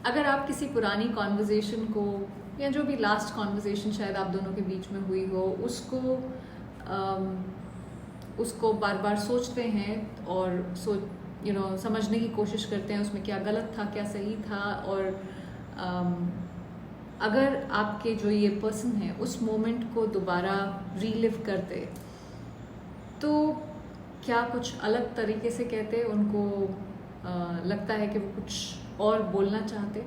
अगर आप किसी पुरानी कॉन्वर्जेशन को या जो भी लास्ट कॉन्वर्जेशन शायद आप दोनों के बीच में हुई हो उसको बार बार सोचते हैं और समझने की कोशिश करते हैं उसमें क्या गलत था क्या सही था, और अगर आपके जो ये पर्सन है उस मोमेंट को दोबारा रीलिव करते तो क्या कुछ अलग तरीके से कहते, उनको लगता है कि वो कुछ और बोलना चाहते,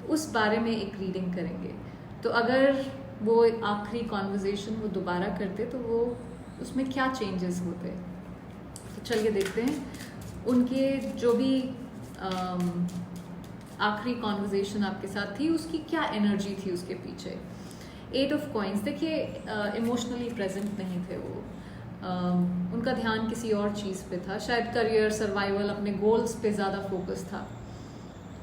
उस बारे में एक रीडिंग करेंगे। तो अगर वो आखिरी कॉन्वर्जेशन वो दोबारा करते तो वो उसमें क्या चेंजेस होते। तो चलिए देखते हैं उनके जो भी आखिरी कॉन्वर्जेशन आपके साथ थी उसकी क्या एनर्जी थी उसके पीछे। 8 ऑफ कॉइंस, देखिए इमोशनली प्रेजेंट नहीं थे वो, उनका ध्यान किसी और चीज़ पे था, शायद करियर, सर्वाइवल, अपने गोल्स पे ज़्यादा फोकस था।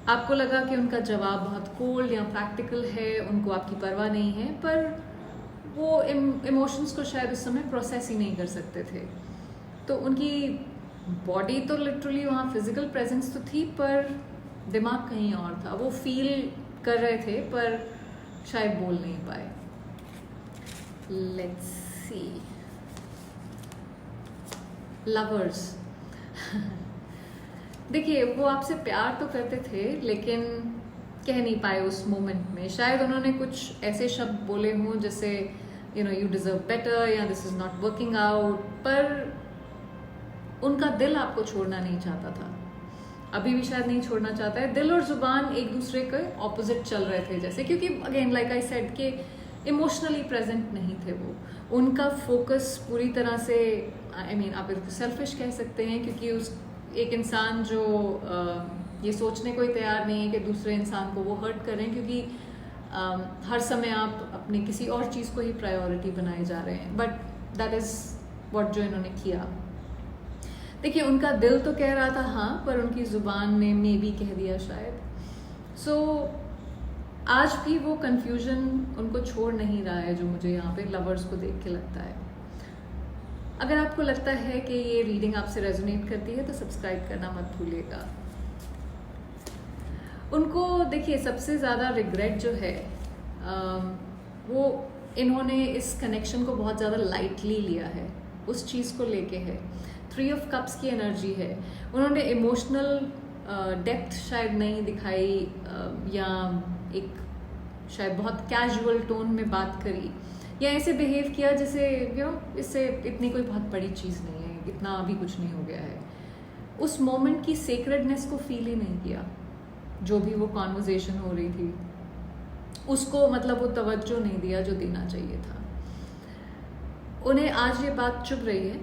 आपको लगा कि उनका जवाब बहुत कोल्ड या प्रैक्टिकल है, उनको आपकी परवाह नहीं है, पर वो इमोशंस को शायद उस समय प्रोसेस ही नहीं कर सकते थे। तो उनकी बॉडी तो लिटरली वहाँ फिजिकल प्रेजेंस तो थी पर दिमाग कहीं और था, वो फील कर रहे थे पर शायद बोल नहीं पाए। लेट्स सी, लवर्स देखिए वो आपसे प्यार तो करते थे लेकिन कह नहीं पाए उस मोमेंट में। शायद उन्होंने कुछ ऐसे शब्द बोले हों जैसे यू डिजर्व बेटर या this is not working out, पर उनका दिल आपको छोड़ना नहीं चाहता था, अभी भी शायद नहीं छोड़ना चाहता है। दिल और जुबान एक दूसरे के ऑपोजिट चल रहे थे जैसे, क्योंकि अगेन लाइक आई सेड कि इमोशनली प्रेजेंट नहीं थे वो, उनका फोकस पूरी तरह से आप इसको सेल्फिश कह सकते हैं, क्योंकि उस एक इंसान जो ये सोचने को ही तैयार नहीं है कि दूसरे इंसान को वो हर्ट करें, क्योंकि हर समय आप अपनी किसी और चीज़ को ही प्रायोरिटी बनाए जा रहे हैं, बट दैट इज़ व्हाट जो इन्होंने किया। देखिए उनका दिल तो कह रहा था हाँ, पर उनकी ज़ुबान ने मे बी कह दिया शायद। सो आज भी वो कन्फ्यूजन उनको छोड़ नहीं रहा है, जो मुझे यहाँ पे लवर्स को देख के लगता है। अगर आपको लगता है कि ये रीडिंग आपसे रेजोनेट करती है तो सब्सक्राइब करना मत भूलिएगा। उनको देखिए सबसे ज़्यादा रिग्रेट जो है वो इन्होंने इस कनेक्शन को बहुत ज़्यादा लाइटली लिया है, उस चीज़ को लेके है। 3 ऑफ कप्स की एनर्जी है, उन्होंने इमोशनल डेप्थ शायद नहीं दिखाई, या एक शायद बहुत कैजुअल टोन में बात करी, या ऐसे बिहेव किया जैसे इससे इतनी कोई बहुत बड़ी चीज़ नहीं है, इतना अभी कुछ नहीं हो गया है। उस मोमेंट की सेक्रेडनेस को फील ही नहीं किया, जो भी वो कॉन्वर्जेशन हो रही थी उसको वो तवज्जो नहीं दिया जो देना चाहिए था। उन्हें आज ये बात चुभ रही है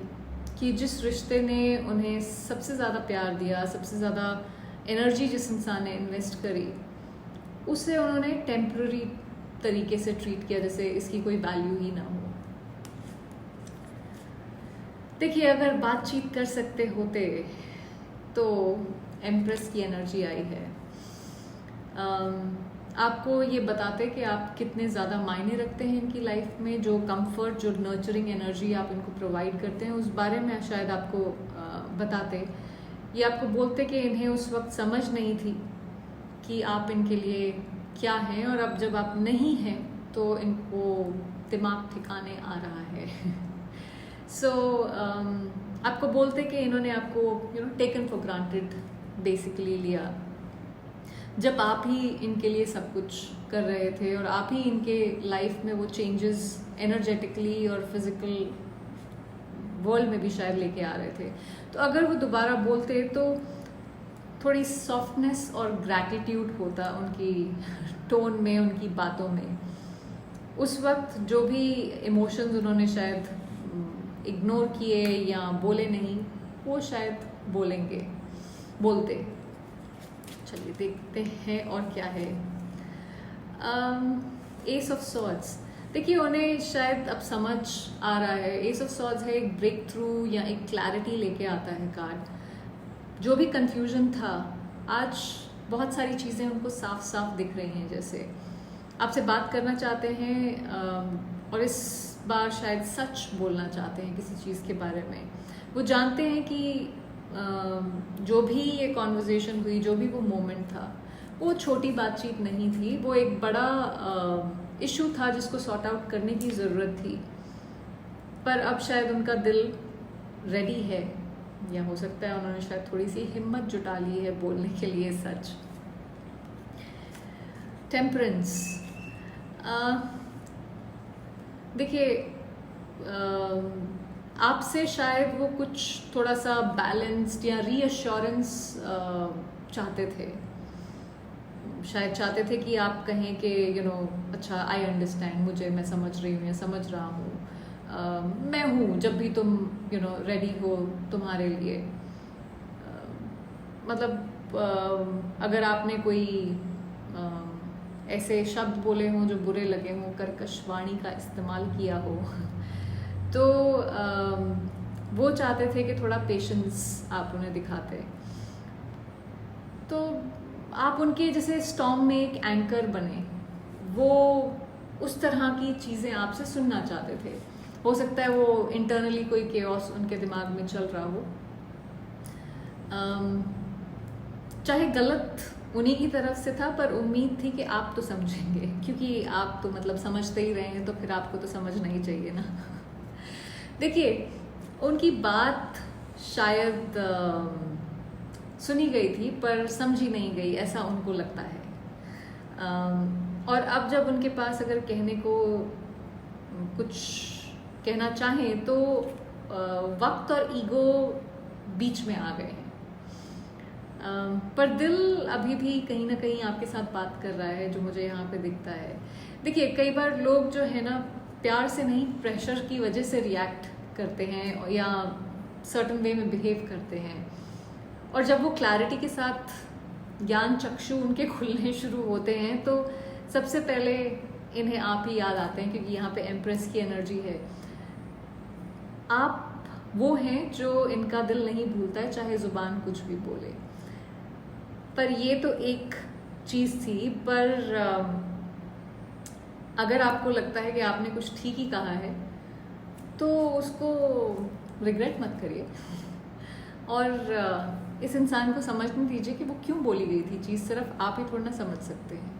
कि जिस रिश्ते ने उन्हें सबसे ज़्यादा प्यार दिया, सबसे ज़्यादा एनर्जी जिस इंसान ने इन्वेस्ट करी, उसे उन्होंने टेम्पररी तरीके से ट्रीट किया, जैसे इसकी कोई वैल्यू ही ना हो। देखिए अगर बातचीत कर सकते होते तो एम्प्रेस की एनर्जी आई है, आपको ये बताते कि आप कितने ज़्यादा मायने रखते हैं इनकी लाइफ में, जो कंफर्ट, जो नर्चरिंग एनर्जी आप इनको प्रोवाइड करते हैं उस बारे में शायद आपको बताते। ये आपको बोलते कि इन्हें उस वक्त समझ नहीं थी कि आप इनके लिए क्या हैं, और अब जब आप नहीं हैं तो इनको दिमाग ठिकाने आ रहा है। सो आपको बोलते कि इन्होंने आपको टेकन फॉर ग्रांटेड बेसिकली लिया, जब आप ही इनके लिए सब कुछ कर रहे थे और आप ही इनके लाइफ में वो चेंजेस एनर्जेटिकली और फिजिकल वर्ल्ड में भी शायद लेके आ रहे थे। तो अगर वो दोबारा बोलते तो थोड़ी सॉफ्टनेस और ग्रैटिट्यूड होता उनकी टोन में, उनकी बातों में। उस वक्त जो भी इमोशंस उन्होंने शायद इग्नोर किए या बोले नहीं, वो शायद बोलते। चलिए देखते हैं और क्या है। एस ऑफ सॉर्ड्स, देखिए उन्हें शायद अब समझ आ रहा है। एस ऑफ सॉर्ड्स है एक ब्रेक थ्रू या एक क्लैरिटी लेके आता है कार्ड। जो भी कंफ्यूजन था, आज बहुत सारी चीज़ें उनको साफ साफ दिख रही हैं, जैसे आपसे बात करना चाहते हैं और इस बार शायद सच बोलना चाहते हैं किसी चीज़ के बारे में। वो जानते हैं कि जो भी ये कॉन्वर्जेशन हुई, जो भी वो मोमेंट था, वो छोटी बातचीत नहीं थी, वो एक बड़ा इशू था जिसको सॉर्ट आउट करने की ज़रूरत थी। पर अब शायद उनका दिल रेडी है, या हो सकता है उन्होंने शायद थोड़ी सी हिम्मत जुटा ली है बोलने के लिए सच। टेम्परेंस, देखिए, आपसे शायद वो कुछ थोड़ा सा बैलेंस्ड या रीअश्योरेंस चाहते थे। शायद चाहते थे कि आप कहें कि अच्छा, आई अंडरस्टैंड, मैं समझ रही हूँ या समझ रहा हूँ, मैं हूँ जब भी तुम रेडी हो तुम्हारे लिए। मतलब अगर आपने कोई ऐसे शब्द बोले हों जो बुरे लगे हों, कर्कश वाणी का इस्तेमाल किया हो तो वो चाहते थे कि थोड़ा पेशेंस आप उन्हें दिखाते। तो आप उनके जैसे स्टॉर्म में एक एंकर बने, वो उस तरह की चीज़ें आपसे सुनना चाहते थे। हो सकता है वो इंटरनली कोई केओस उनके दिमाग में चल रहा हो, चाहे गलत उन्हीं की तरफ से था, पर उम्मीद थी कि आप तो समझेंगे, क्योंकि आप तो मतलब समझते ही रहे हैं, तो फिर आपको तो समझना ही चाहिए ना। देखिए, उनकी बात शायद सुनी गई थी पर समझी नहीं गई, ऐसा उनको लगता है। और अब जब उनके पास अगर कहने को कुछ कहना चाहें तो वक्त और ईगो बीच में आ गए हैं। पर दिल अभी भी कहीं ना कहीं आपके साथ बात कर रहा है, जो मुझे यहाँ पे दिखता है। देखिए, कई बार लोग जो है ना, प्यार से नहीं, प्रेशर की वजह से रिएक्ट करते हैं या सर्टन वे में बिहेव करते हैं, और जब वो क्लैरिटी के साथ ज्ञान चक्षु उनके खुलने शुरू होते हैं तो सबसे पहले इन्हें आप ही याद आते हैं, क्योंकि यहाँ पे एम्प्रेस की एनर्जी है। आप वो हैं जो इनका दिल नहीं भूलता है, चाहे जुबान कुछ भी बोले। पर ये तो एक चीज़ थी, पर अगर आपको लगता है कि आपने कुछ ठीक ही कहा है तो उसको रिग्रेट मत करिए, और इस इंसान को समझने दीजिए कि वो क्यों बोली गई थी चीज़, सिर्फ आप ही थोड़ा ना समझ सकते हैं।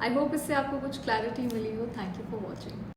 आई होप इससे आपको कुछ क्लैरिटी मिली हो। Thank you for watching.